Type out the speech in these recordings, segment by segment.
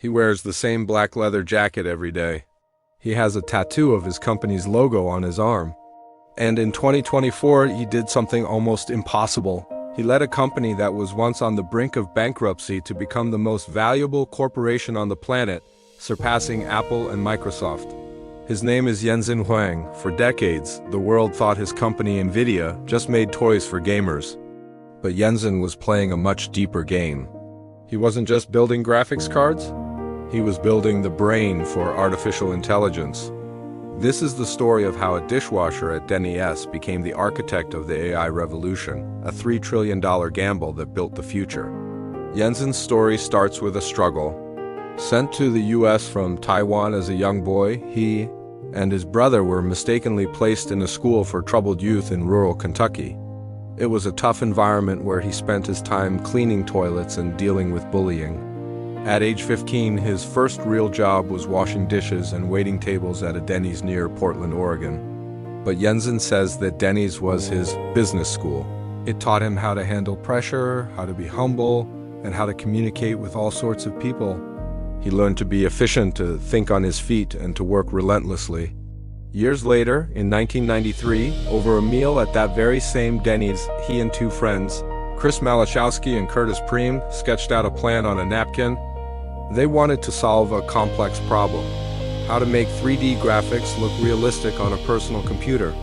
He wears the same black leather jacket every day. He has a tattoo of his company's logo on his arm. And in 2024, he did something almost impossible. He led a company that was once on the brink of bankruptcy to become the most valuable corporation on the planet, surpassing Apple and Microsoft. His name is Jensen Huang. For decades, the world thought his company NVIDIA just made toys for gamers. But Jensen was playing a much deeper game. He wasn't just building graphics cards, he was building the brain for artificial intelligence. This is the story of how a dishwasher at Denny became the architect of the AI revolution, a $3 trillion gamble that built the future. Jensen's story starts with a struggle. Sent to the US from Taiwan as a young boy, he and his brother were mistakenly placed in a school for troubled youth in rural Kentucky. It was a tough environment where he spent his time cleaning toilets and dealing with bullying. At age 15, his first real job was washing dishes and waiting tables at a Denny's near Portland, Oregon. But Jensen says that Denny's was his business school. It taught him how to handle pressure, how to be humble, and how to communicate with all sorts of people. He learned to be efficient, to think on his feet, and to work relentlessly. Years later, in 1993, over a meal at that very same Denny's, he and two friends, Chris Malachowski and Curtis Preem, sketched out a plan on a napkin. They wanted to solve a complex problem: how to make 3D graphics look realistic on a personal computer.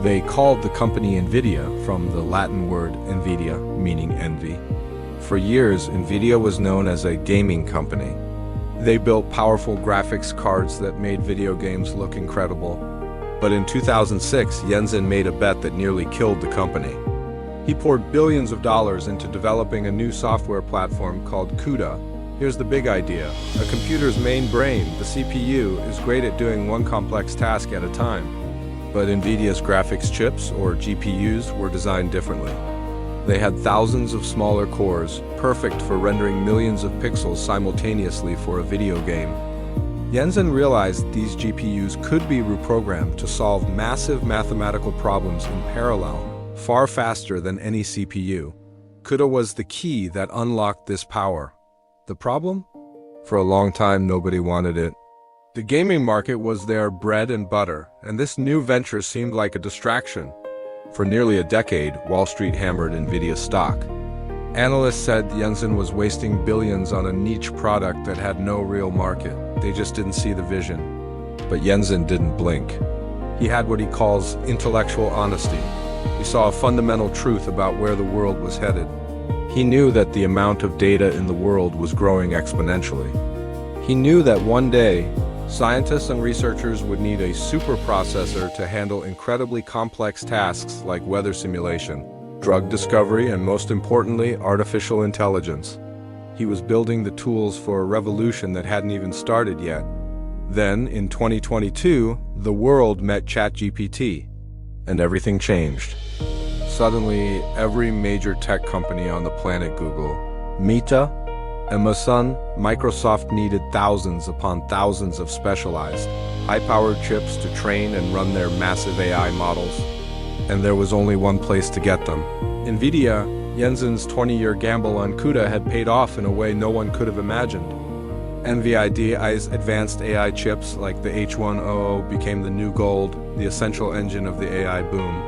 They called the company NVIDIA from the Latin word NVIDIA, meaning envy. For years, NVIDIA was known as a gaming company. They built powerful graphics cards that made video games look incredible. But in 2006, Jensen made a bet that nearly killed the company. He poured billions of dollars into developing a new software platform called CUDA. Here's the big idea. A computer's main brain, the CPU, is great at doing one complex task at a time. But NVIDIA's graphics chips, or GPUs, were designed differently. They had thousands of smaller cores, perfect for rendering millions of pixels simultaneously for a video game. Jensen realized these GPUs could be reprogrammed to solve massive mathematical problems in parallel, far faster than any CPU. CUDA was the key that unlocked this power. The problem? For a long time, nobody wanted it. The gaming market was their bread and butter, and this new venture seemed like a distraction. For nearly a decade, Wall Street hammered NVIDIA stock. Analysts said Jensen was wasting billions on a niche product that had no real market. They just didn't see the vision. But Jensen didn't blink. He had what he calls intellectual honesty. He saw a fundamental truth about where the world was headed. He knew that the amount of data in the world was growing exponentially. He knew that one day, scientists and researchers would need a superprocessor to handle incredibly complex tasks like weather simulation, drug discovery, and most importantly, artificial intelligence. He was building the tools for a revolution that hadn't even started yet. Then, in 2022, the world met ChatGPT, and everything changed. Suddenly, every major tech company on the planet, Google, Meta, Amazon, Microsoft, needed thousands upon thousands of specialized, high-powered chips to train and run their massive AI models. And there was only one place to get them. NVIDIA, Jensen's 20-year gamble on CUDA, had paid off in a way no one could have imagined. NVIDIA's advanced AI chips like the H100 became the new gold, the essential engine of the AI boom.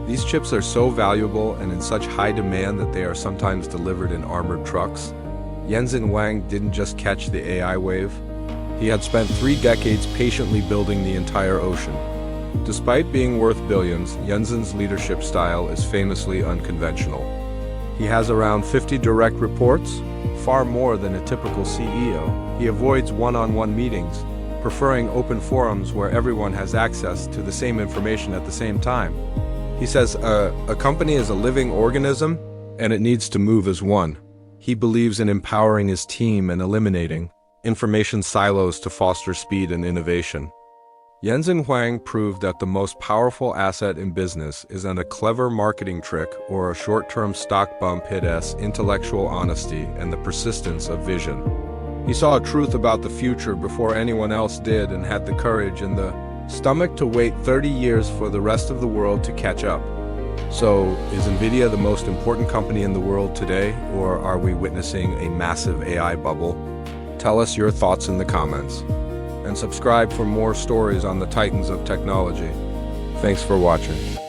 These chips are so valuable and in such high demand that they are sometimes delivered in armored trucks. Jensen Huang didn't just catch the AI wave. He had spent 3 decades patiently building the entire ocean. Despite being worth billions, Jensen's leadership style is famously unconventional. He has around 50 direct reports, far more than a typical CEO. He avoids one-on-one meetings, preferring open forums where everyone has access to the same information at the same time. He says a company is a living organism, and it needs to move as one. He believes in empowering his team and eliminating information silos to foster speed and innovation. Jensen Huang proved that the most powerful asset in business isn't a clever marketing trick or a short-term stock bump. It's intellectual honesty and the persistence of vision. He saw a truth about the future before anyone else did and had the courage and the stomach to wait 30 years for the rest of the world to catch up. So, is NVIDIA the most important company in the world today, or are we witnessing a massive AI bubble? Tell us your thoughts in the comments. And subscribe for more stories on the titans of technology. Thanks for watching.